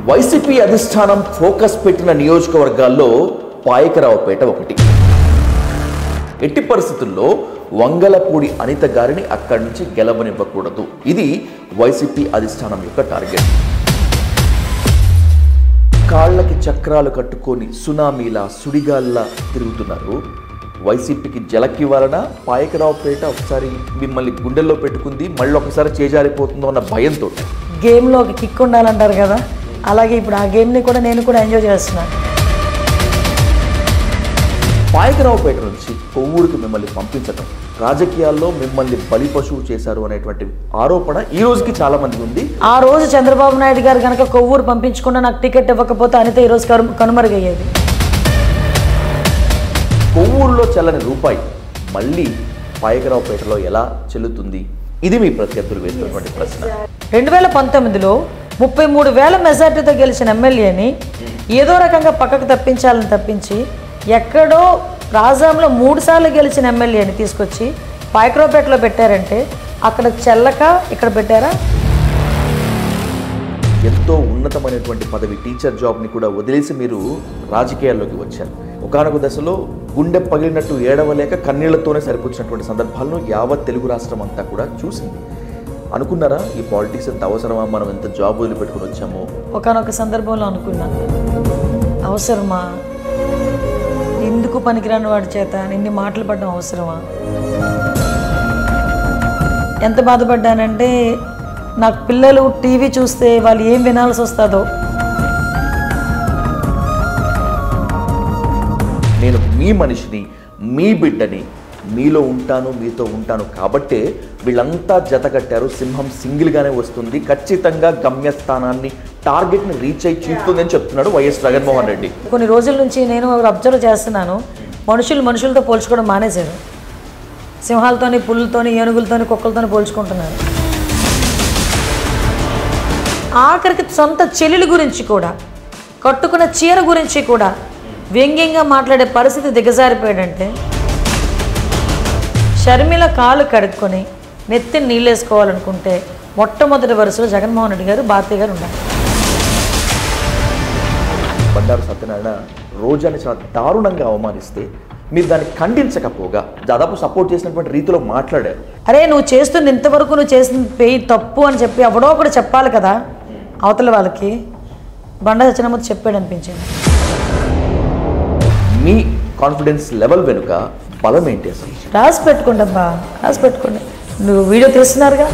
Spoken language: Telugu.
వైసీపీ అధిష్టానం ఫోకస్ పెట్టిన నియోజకవర్గాల్లో పాయకరావుపేట ఒకటి. ఎట్టి పరిస్థితుల్లో వంగలపూడి అనిత గారిని అక్కడి నుంచి గెలవనివ్వకూడదు. ఇది వైసీపీ అధిష్టానం యొక్క టార్గెట్. కాళ్ళకి చక్రాలు కట్టుకొని సునామీలా సుడిగాల్లా తిరుగుతున్నారు. వైసీపీకి జలక్కివ్వాలన్నా పాయకరావుపేట ఒకసారి మిమ్మల్ని గుండెల్లో పెట్టుకుంది, మళ్ళీ ఒకసారి చేజారిపోతుందో అన్న భయంతో. గేమ్లో ఒక కిక్ ఉండాలంటారు కదా, అలాగే ఇప్పుడు ఆ గేమ్ని కూడా నేను కూడా ఎంజాయ్ చేస్తున్నాను. పాయకరావుపేట నుంచి కొవ్వూరుకి మిమ్మల్ని పంపించడం, రాజకీయాల్లో మిమ్మల్ని బలి పశువు చేశారు అనేటువంటి ఆరోపణ ఈ రోజుకి చాలా మందికి ఉంది. ఆ రోజు చంద్రబాబు నాయుడు గారు కనుక కొవ్వూరు పంపించకుండా నాకు టికెట్ ఇవ్వకపోతే అనిత ఈరోజు కనుమరుగయ్యేది. కొవ్వూరులో చెల్లని రూపాయి మళ్ళీ పాయకరావుపేటలో ఎలా చెల్లుతుంది? ఇది మీ ప్రత్యర్థులు వేస్తున్నటువంటి ప్రశ్న. 2019లో 33,000 మెజార్టీతో గెలిచిన ఎమ్మెల్యేని ఏదో రకంగా పక్కకు తప్పించాలని తప్పించి ఎక్కడో రాజాంలో 3 సార్లు గెలిచిన ఎమ్మెల్యేని తీసుకొచ్చి పాయకరావుపేటలో పెట్టారంటే అక్కడ చెల్లక ఇక్కడ పెట్టారా? ఎంతో ఉన్నతమైనటువంటి పదవి, టీచర్ జాబ్ని కూడా వదిలేసి మీరు రాజకీయాల్లోకి వచ్చారు. ఒకానొక దశలో గుండె పగిలినట్టు ఏడవలేక కన్నీళ్లతోనే సరిపుచ్చినటువంటి సందర్భాలను యావత్ తెలుగు రాష్ట్రం అంతా కూడా చూసింది. అనుకున్నారా ఈ పాలిటిక్స్ ఎంత అవసరమా, మనం ఎంత జాబ్ వదిలిపెట్టుకుని వచ్చామో? ఒకానొక సందర్భంలో అనుకున్నాను, అవసరమా, ఎందుకు పనికిరాని వాడి చేత ఇన్ని మాటలు పడడం అవసరమా? ఎంత బాధపడ్డానంటే నాకు పిల్లలు టీవీ చూస్తే వాళ్ళు ఏం వినాల్సి వస్తుందో. నేను మీ మనిషిని, మీ బిడ్డని, మీలో ఉంటాను, మీతో ఉంటాను కాబట్టే వీళ్ళంతా జత కట్టారు. సింహం సింగిల్గానే వస్తుంది, ఖచ్చితంగా గమ్యస్థానాన్ని, టార్గెట్ని రీచ్ అయ్యి చూస్తుందని చెప్తున్నాడు వైఎస్ జగన్మోహన్ రెడ్డి. కొన్ని రోజుల నుంచి నేను అబ్జర్వ్ చేస్తున్నాను, మనుషులతో పోల్చుకోవడం మానేశారు. సింహాలతోని, పులులతోని, ఏనుగులతోని, కుక్కలతోని పోల్చుకుంటున్నారు. ఆఖరికి సొంత చెల్లెల గురించి కూడా, కట్టుకున్న చీర గురించి కూడా వ్యంగ్యంగా మాట్లాడే పరిస్థితి దిగజారిపోయాడంటే షర్మిల కాలు కడుక్కొని నెత్తిని నీళ్ళేసుకోవాలనుకుంటే మొట్టమొదటి వరుసలో జగన్మోహన్ రెడ్డి గారు, భారతీయ గారు ఉండాలి. బండారు సత్యనారాయణ రోజాని చాలా దారుణంగా అవమానిస్తే మీరు దాన్ని ఖండించకపోగా దాదాపు సపోర్ట్ చేసినటువంటి రీతిలో మాట్లాడారు. అరే నువ్వు చేస్తుంది ఇంతవరకు నువ్వు చేసిన పేయి తప్పు అని చెప్పి ఎవడో ఒకటి చెప్పాలి కదా అవతల వాళ్ళకి. బండా సత్యనారాయణ చెప్పాడు అనిపించింది. మీ కాన్ఫిడెన్స్ లెవెల్ వెనుక బలం ఏంటి అసలు? రాసి పెట్టుకోండి అబ్బా, రాసి పెట్టుకోండి. నువ్వు వీడియో తీస్తున్నారుగా.